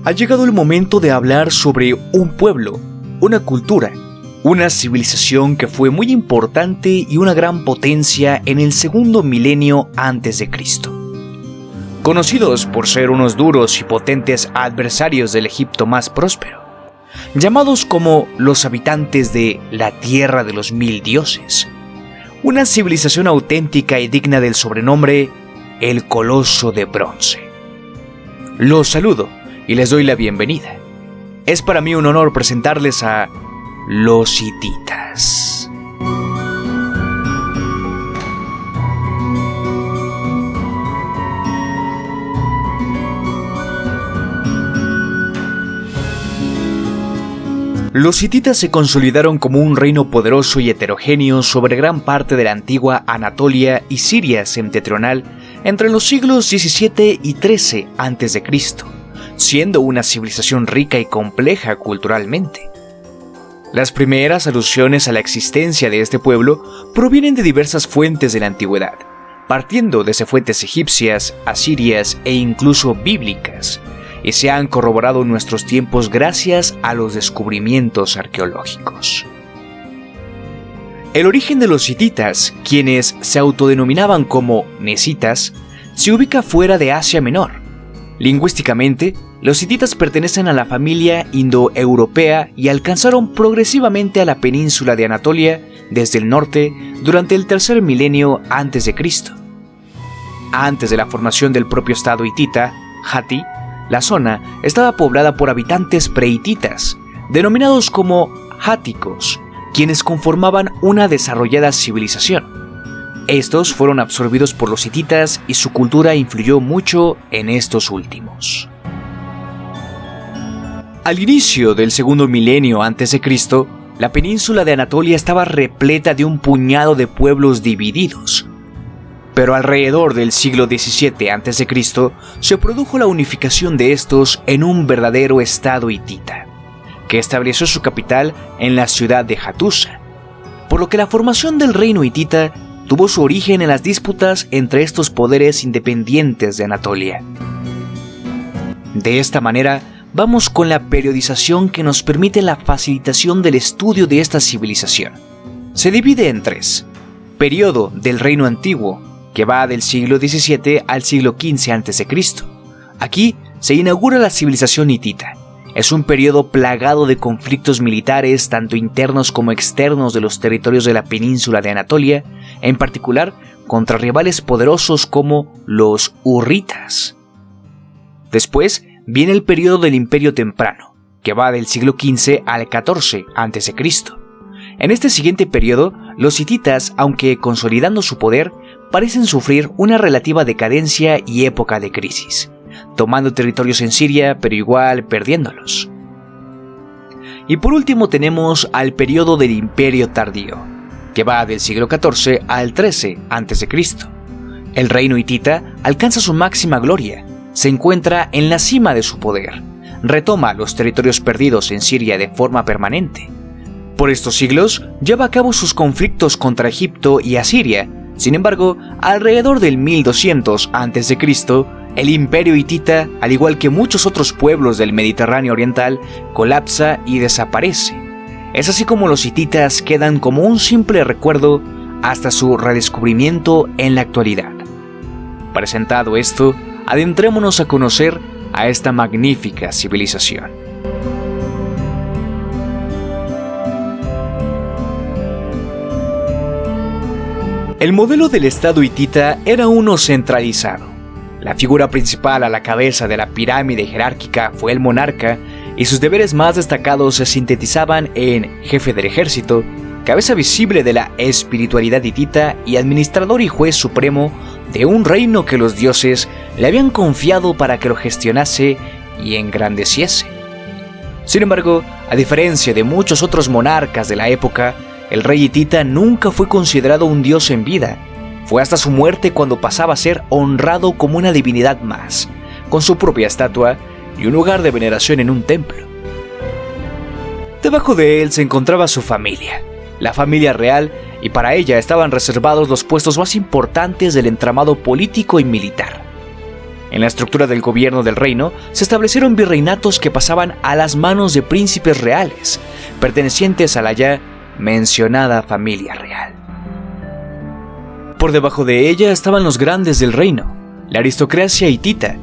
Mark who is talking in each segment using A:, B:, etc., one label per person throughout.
A: Ha llegado el momento de hablar sobre un pueblo, una cultura, una civilización que fue muy importante y una gran potencia en el segundo milenio antes de Cristo. Conocidos por ser unos duros y potentes adversarios del Egipto más próspero, llamados como los habitantes de la tierra de los 1000 dioses, una civilización auténtica y digna del sobrenombre el Coloso de Bronce. Los saludo y les doy la bienvenida. Es para mí un honor presentarles a los hititas. Los hititas se consolidaron como un reino poderoso y heterogéneo sobre gran parte de la antigua Anatolia y Siria septentrional entre los siglos XVII y XIII a.C., siendo una civilización rica y compleja culturalmente. Las primeras alusiones a la existencia de este pueblo provienen de diversas fuentes de la antigüedad, partiendo desde fuentes egipcias, asirias e incluso bíblicas, y se han corroborado en nuestros tiempos gracias a los descubrimientos arqueológicos. El origen de los hititas, quienes se autodenominaban como nesitas, se ubica fuera de Asia Menor. Lingüísticamente, los hititas pertenecen a la familia indoeuropea y alcanzaron progresivamente a la península de Anatolia desde el norte durante el tercer milenio a.C. Antes de la formación del propio estado hitita, Hatti, la zona estaba poblada por habitantes prehititas, denominados como háticos, quienes conformaban una desarrollada civilización. Estos fueron absorbidos por los hititas y su cultura influyó mucho en estos últimos. Al inicio del segundo milenio a.C., la península de Anatolia estaba repleta de un puñado de pueblos divididos. Pero alrededor del siglo XVII a.C. se produjo la unificación de estos en un verdadero estado hitita, que estableció su capital en la ciudad de Hattusa, por lo que la formación del reino hitita tuvo su origen en las disputas entre estos poderes independientes de Anatolia. De esta manera, vamos con la periodización que nos permite la facilitación del estudio de esta civilización. Se divide en 3. Periodo del Reino Antiguo, que va del siglo XVII al siglo XV a.C. Aquí se inaugura la civilización hitita. Es un periodo plagado de conflictos militares, tanto internos como externos de los territorios de la península de Anatolia, en particular contra rivales poderosos como los hurritas. Después viene el periodo del Imperio Temprano, que va del siglo XV al XIV a.C. En este siguiente periodo, los hititas, aunque consolidando su poder, parecen sufrir una relativa decadencia y época de crisis, tomando territorios en Siria, pero igual perdiéndolos. Y por último tenemos al periodo del Imperio Tardío, que va del siglo XIV al XIII a.C. El reino hitita alcanza su máxima gloria, se encuentra en la cima de su poder, retoma los territorios perdidos en Siria de forma permanente. Por estos siglos lleva a cabo sus conflictos contra Egipto y Asiria. Sin embargo, alrededor del 1200 a.C., el imperio hitita, al igual que muchos otros pueblos del Mediterráneo oriental, colapsa y desaparece. Es así como los hititas quedan como un simple recuerdo hasta su redescubrimiento en la actualidad. Presentado esto, adentrémonos a conocer a esta magnífica civilización. El modelo del estado hitita era uno centralizado. La figura principal a la cabeza de la pirámide jerárquica fue el monarca, y sus deberes más destacados se sintetizaban en jefe del ejército, cabeza visible de la espiritualidad hitita y administrador y juez supremo de un reino que los dioses le habían confiado para que lo gestionase y engrandeciese. Sin embargo, a diferencia de muchos otros monarcas de la época, el rey hitita nunca fue considerado un dios en vida. Fue hasta su muerte cuando pasaba a ser honrado como una divinidad más, con su propia estatua y un lugar de veneración en un templo. Debajo de él se encontraba su familia, la familia real, y para ella estaban reservados los puestos más importantes del entramado político y militar. En la estructura del gobierno del reino se establecieron virreinatos que pasaban a las manos de príncipes reales, pertenecientes a la ya mencionada familia real. Por debajo de ella estaban los grandes del reino, la aristocracia hitita,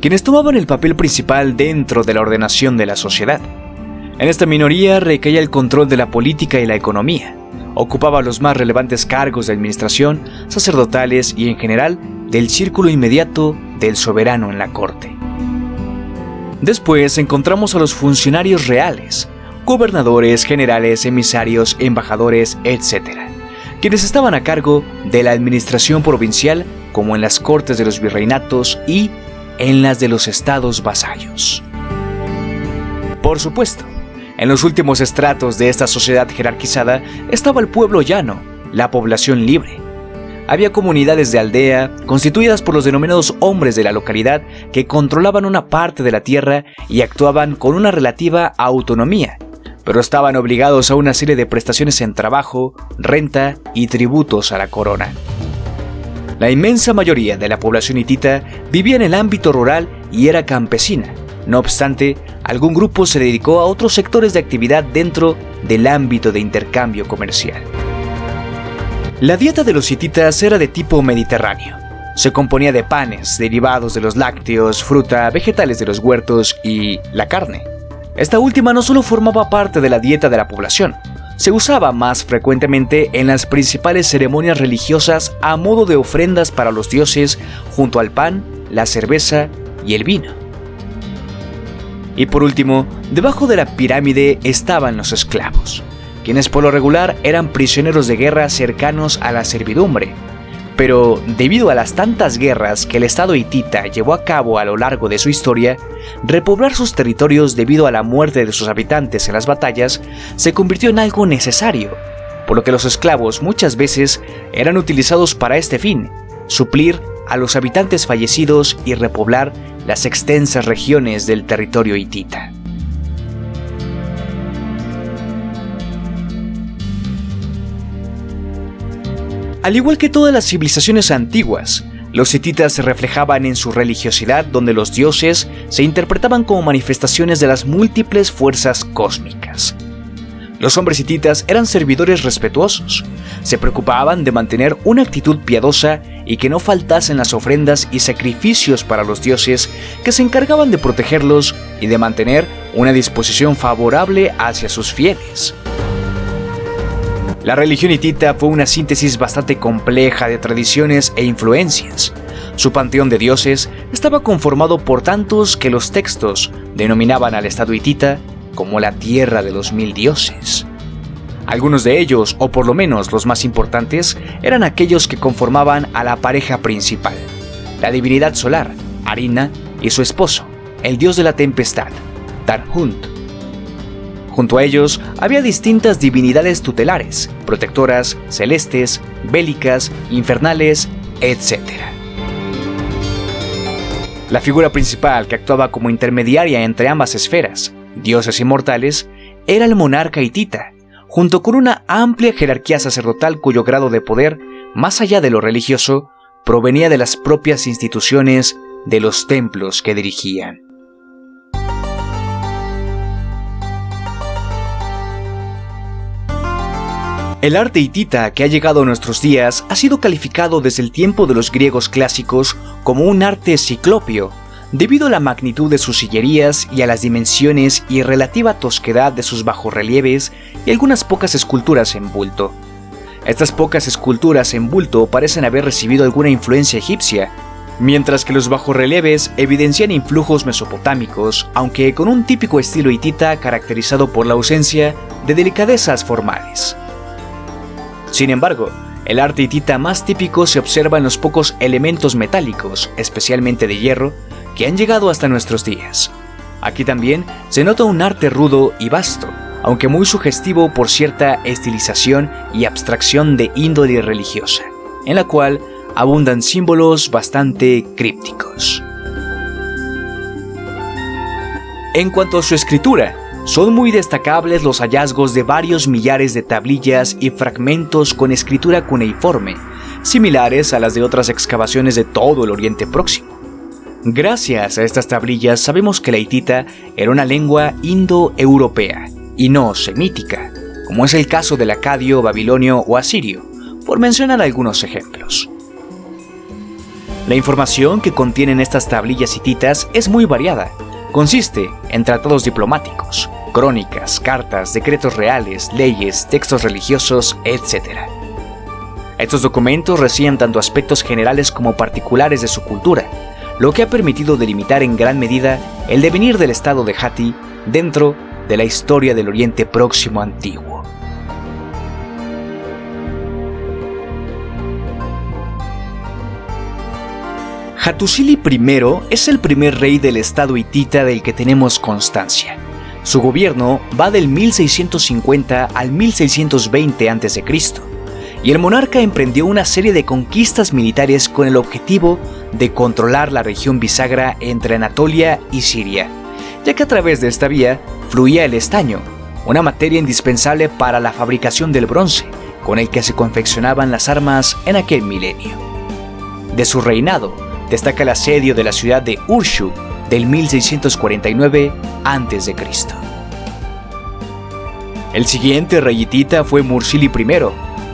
A: quienes tomaban el papel principal dentro de la ordenación de la sociedad. En esta minoría recaía el control de la política y la economía. Ocupaba los más relevantes cargos de administración, sacerdotales y en general del círculo inmediato del soberano en la corte. Después encontramos a los funcionarios reales, gobernadores, generales, emisarios, embajadores, etc., quienes estaban a cargo de la administración provincial como en las cortes de los virreinatos y en las de los estados vasallos. Por supuesto, en los últimos estratos de esta sociedad jerarquizada estaba el pueblo llano, la población libre. Había comunidades de aldea, constituidas por los denominados hombres de la localidad, que controlaban una parte de la tierra y actuaban con una relativa autonomía, pero estaban obligados a una serie de prestaciones en trabajo, renta y tributos a la corona. La inmensa mayoría de la población hitita vivía en el ámbito rural y era campesina. No obstante, algún grupo se dedicó a otros sectores de actividad dentro del ámbito de intercambio comercial. La dieta de los hititas era de tipo mediterráneo. Se componía de panes, derivados de los lácteos, fruta, vegetales de los huertos y la carne. Esta última no solo formaba parte de la dieta de la población, se usaba más frecuentemente en las principales ceremonias religiosas a modo de ofrendas para los dioses, junto al pan, la cerveza y el vino. Y por último, debajo de la pirámide estaban los esclavos, quienes por lo regular eran prisioneros de guerra cercanos a la servidumbre. Pero debido a las tantas guerras que el estado hitita llevó a cabo a lo largo de su historia, repoblar sus territorios debido a la muerte de sus habitantes en las batallas se convirtió en algo necesario, por lo que los esclavos muchas veces eran utilizados para este fin, suplir a los habitantes fallecidos y repoblar las extensas regiones del territorio hitita. Al igual que todas las civilizaciones antiguas, los hititas se reflejaban en su religiosidad, donde los dioses se interpretaban como manifestaciones de las múltiples fuerzas cósmicas. Los hombres hititas eran servidores respetuosos, se preocupaban de mantener una actitud piadosa y que no faltasen las ofrendas y sacrificios para los dioses, que se encargaban de protegerlos y de mantener una disposición favorable hacia sus fieles. La religión hitita fue una síntesis bastante compleja de tradiciones e influencias. Su panteón de dioses estaba conformado por tantos que los textos denominaban al estado hitita como la tierra de los 1000 dioses. Algunos de ellos, o por lo menos los más importantes, eran aquellos que conformaban a la pareja principal, la divinidad solar, Arina, y su esposo, el dios de la tempestad, Tarhunt. Junto a ellos había distintas divinidades tutelares, protectoras, celestes, bélicas, infernales, etc. La figura principal que actuaba como intermediaria entre ambas esferas, dioses inmortales, era el monarca hitita, junto con una amplia jerarquía sacerdotal cuyo grado de poder, más allá de lo religioso, provenía de las propias instituciones de los templos que dirigían. El arte hitita que ha llegado a nuestros días ha sido calificado desde el tiempo de los griegos clásicos como un arte ciclópeo, debido a la magnitud de sus sillerías y a las dimensiones y relativa tosquedad de sus bajorrelieves y algunas pocas esculturas en bulto. Estas pocas esculturas en bulto parecen haber recibido alguna influencia egipcia, mientras que los bajorrelieves evidencian influjos mesopotámicos, aunque con un típico estilo hitita caracterizado por la ausencia de delicadezas formales. Sin embargo, el arte hitita más típico se observa en los pocos elementos metálicos, especialmente de hierro, que han llegado hasta nuestros días. Aquí también se nota un arte rudo y vasto, aunque muy sugestivo por cierta estilización y abstracción de índole religiosa, en la cual abundan símbolos bastante crípticos. En cuanto a su escritura, son muy destacables los hallazgos de varios millares de tablillas y fragmentos con escritura cuneiforme, similares a las de otras excavaciones de todo el Oriente Próximo. Gracias a estas tablillas sabemos que la hitita era una lengua indoeuropea y no semítica, como es el caso del acadio, babilonio o asirio, por mencionar algunos ejemplos. La información que contienen estas tablillas hititas es muy variada. Consiste en tratados diplomáticos, crónicas, cartas, decretos reales, leyes, textos religiosos, etc. Estos documentos reciben tanto aspectos generales como particulares de su cultura, lo que ha permitido delimitar en gran medida el devenir del estado de Hatti dentro de la historia del Oriente Próximo antiguo. Hattusili I es el primer rey del estado hitita del que tenemos constancia. Su gobierno va del 1650 al 1620 a.C., y el monarca emprendió una serie de conquistas militares con el objetivo de controlar la región bisagra entre Anatolia y Siria, ya que a través de esta vía fluía el estaño, una materia indispensable para la fabricación del bronce, con el que se confeccionaban las armas en aquel milenio. De su reinado destaca el asedio de la ciudad de Urshu del 1649 a.C. El siguiente rey hitita fue Mursili I,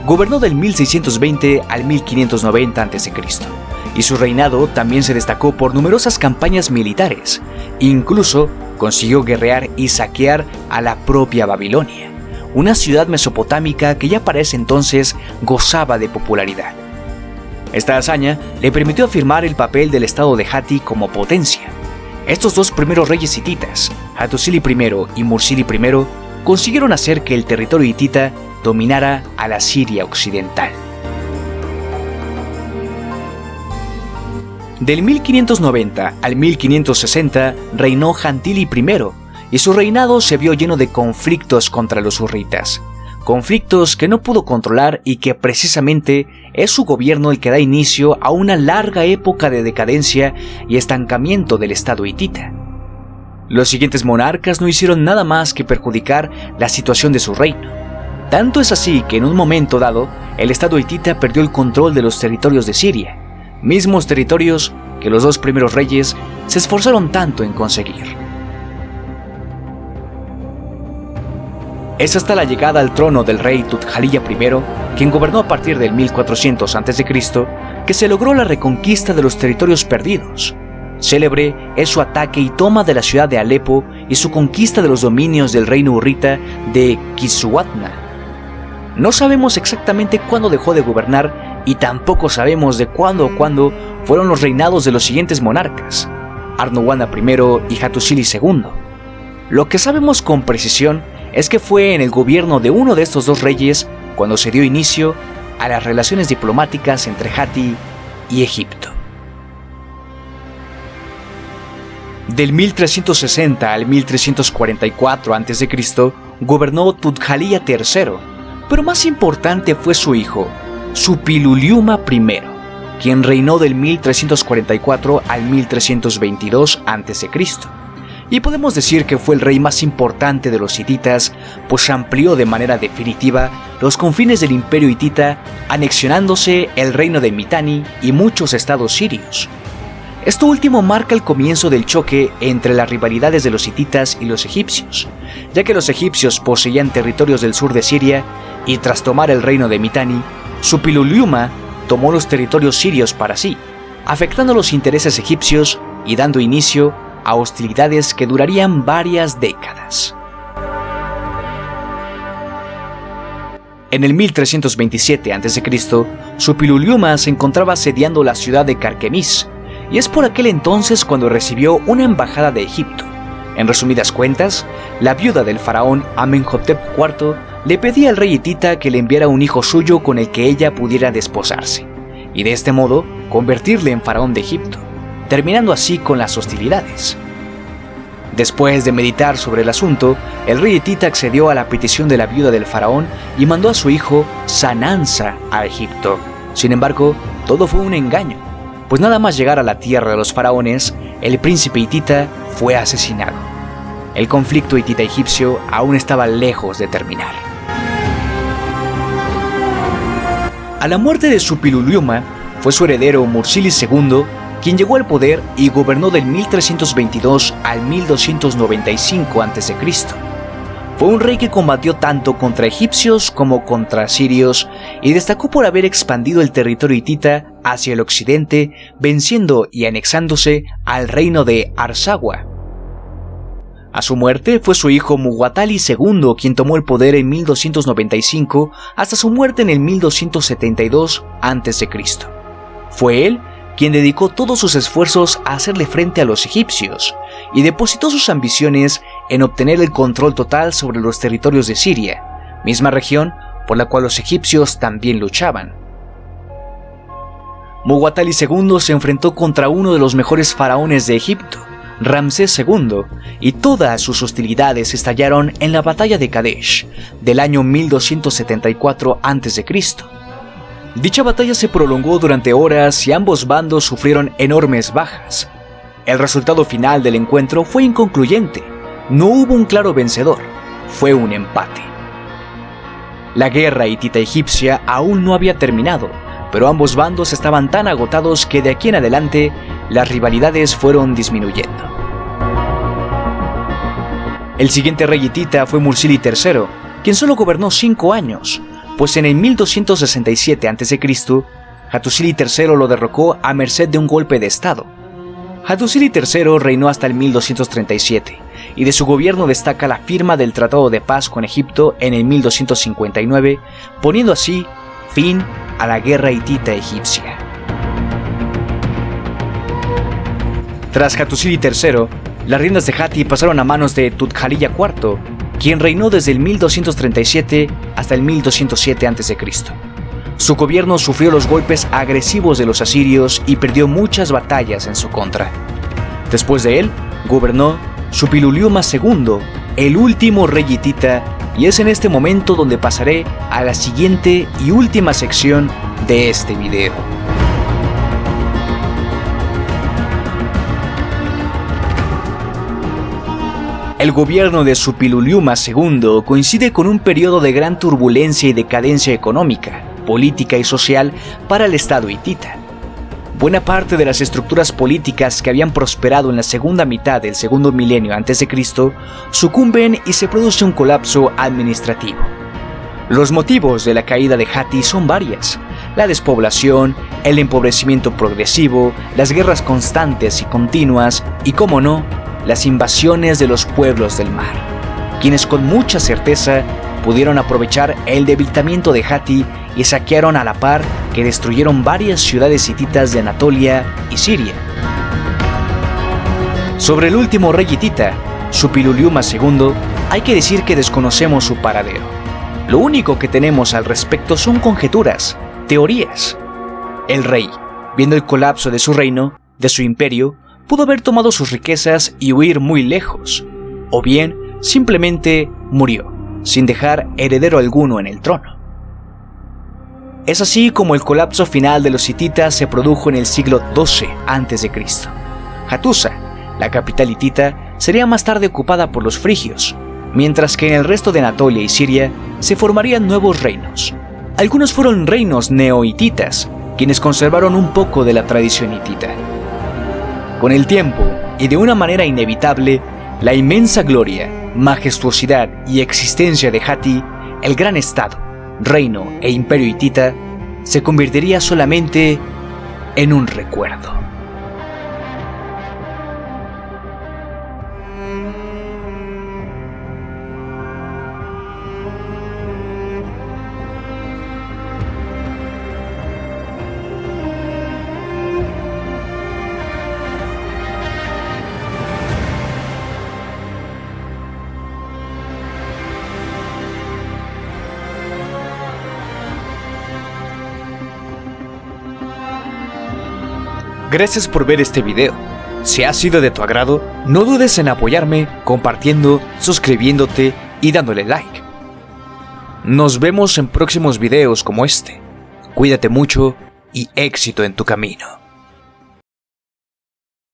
A: gobernó del 1620 al 1590 a.C., y su reinado también se destacó por numerosas campañas militares. Incluso consiguió guerrear y saquear a la propia Babilonia, una ciudad mesopotámica que ya para ese entonces gozaba de popularidad. Esta hazaña le permitió afirmar el papel del estado de Hatti como potencia. Estos dos primeros reyes hititas, Hattusili I y Mursili I, consiguieron hacer que el territorio hitita dominara a la Siria occidental. Del 1590 al 1560 reinó Jantili I, y su reinado se vio lleno de conflictos contra los hurritas. Conflictos que no pudo controlar y que precisamente es su gobierno el que da inicio a una larga época de decadencia y estancamiento del estado hitita. Los siguientes monarcas no hicieron nada más que perjudicar la situación de su reino. Tanto es así que en un momento dado, el estado hitita perdió el control de los territorios de Siria, mismos territorios que los dos primeros reyes se esforzaron tanto en conseguir. Es hasta la llegada al trono del rey Tudhaliya I, quien gobernó a partir del 1400 a.C., que se logró la reconquista de los territorios perdidos. Célebre es su ataque y toma de la ciudad de Alepo y su conquista de los dominios del reino hurrita de Kisuatna. No sabemos exactamente cuándo dejó de gobernar y tampoco sabemos de cuándo fueron los reinados de los siguientes monarcas, Arnuwana I y Hattusili II. Lo que sabemos con precisión es que fue en el gobierno de uno de estos dos reyes cuando se dio inicio a las relaciones diplomáticas entre Hatti y Egipto. Del 1360 al 1344 a.C. gobernó Tudhaliya III, pero más importante fue su hijo, Suppiluliuma I, quien reinó del 1344 al 1322 a.C. Y podemos decir que fue el rey más importante de los hititas, pues amplió de manera definitiva los confines del imperio hitita, anexionándose el reino de Mitanni y muchos estados sirios. Esto último marca el comienzo del choque entre las rivalidades de los hititas y los egipcios, ya que los egipcios poseían territorios del sur de Siria y tras tomar el reino de Mitanni, Suppiluliuma tomó los territorios sirios para sí, afectando los intereses egipcios y dando inicio a hostilidades que durarían varias décadas. En el 1327 a.C., Suppiluliuma se encontraba asediando la ciudad de Carquemis, y es por aquel entonces cuando recibió una embajada de Egipto. En resumidas cuentas, la viuda del faraón Amenhotep IV le pedía al rey hitita que le enviara un hijo suyo con el que ella pudiera desposarse, y de este modo convertirle en faraón de Egipto, terminando así con las hostilidades. Después de meditar sobre el asunto, el rey hitita accedió a la petición de la viuda del faraón y mandó a su hijo Sanansa a Egipto. Sin embargo, todo fue un engaño, pues nada más llegar a la tierra de los faraones, el príncipe hitita fue asesinado. El conflicto hitita-egipcio aún estaba lejos de terminar. A la muerte de Suppiluliuma, fue su heredero Mursili II quien llegó al poder y gobernó del 1322 al 1295 a.C. Fue un rey que combatió tanto contra egipcios como contra asirios y destacó por haber expandido el territorio hitita hacia el occidente, venciendo y anexándose al reino de Arzawa. A su muerte fue su hijo Muwatalli II quien tomó el poder en 1295 hasta su muerte en el 1272 a.C. Fue él quien dedicó todos sus esfuerzos a hacerle frente a los egipcios y depositó sus ambiciones en obtener el control total sobre los territorios de Siria, misma región por la cual los egipcios también luchaban. Muwatalli II se enfrentó contra uno de los mejores faraones de Egipto, Ramsés II, y todas sus hostilidades estallaron en la batalla de Kadesh del año 1274 a.C. Dicha batalla se prolongó durante horas y ambos bandos sufrieron enormes bajas. El resultado final del encuentro fue inconcluyente. No hubo un claro vencedor, fue un empate. La guerra hitita-egipcia aún no había terminado, pero ambos bandos estaban tan agotados que de aquí en adelante las rivalidades fueron disminuyendo. El siguiente rey hitita fue Mursili III, quien solo gobernó 5 años, pues en el 1267 a.C., Hattusili III lo derrocó a merced de un golpe de estado. Hattusili III reinó hasta el 1237, y de su gobierno destaca la firma del Tratado de Paz con Egipto en el 1259, poniendo así fin a la guerra hitita-egipcia. Tras Hattusili III, las riendas de Hatti pasaron a manos de Tudhaliya IV, quien reinó desde el 1237 hasta el 1207 a.C. Su gobierno sufrió los golpes agresivos de los asirios y perdió muchas batallas en su contra. Después de él, gobernó Suppiluliuma II, el último rey hitita, y es en este momento donde pasaré a la siguiente y última sección de este video. El gobierno de Suppiluliuma II coincide con un periodo de gran turbulencia y decadencia económica, política y social para el estado hitita. Buena parte de las estructuras políticas que habían prosperado en la segunda mitad del segundo milenio a.C. sucumben y se produce un colapso administrativo. Los motivos de la caída de Hatti son varias: la despoblación, el empobrecimiento progresivo, las guerras constantes y continuas y, cómo no, las invasiones de los pueblos del mar, quienes con mucha certeza pudieron aprovechar el debilitamiento de Hatti y saquearon a la par que destruyeron varias ciudades hititas de Anatolia y Siria. Sobre el último rey hitita, Suppiluliuma II, hay que decir que desconocemos su paradero. Lo único que tenemos al respecto son conjeturas, teorías. El rey, viendo el colapso de su reino, de su imperio, pudo haber tomado sus riquezas y huir muy lejos, o bien simplemente murió, sin dejar heredero alguno en el trono. Es así como el colapso final de los hititas se produjo en el siglo XII a.C. Hattusa, la capital hitita, sería más tarde ocupada por los frigios, mientras que en el resto de Anatolia y Siria se formarían nuevos reinos. Algunos fueron reinos neo-hititas, quienes conservaron un poco de la tradición hitita. Con el tiempo, y de una manera inevitable, la inmensa gloria, majestuosidad y existencia de Hatti, el gran estado, reino e imperio hitita, se convertiría solamente en un recuerdo. Gracias por ver este video. Si ha sido de tu agrado, no dudes en apoyarme compartiendo, suscribiéndote y dándole like. Nos vemos en próximos videos como este. Cuídate mucho y éxito en tu camino.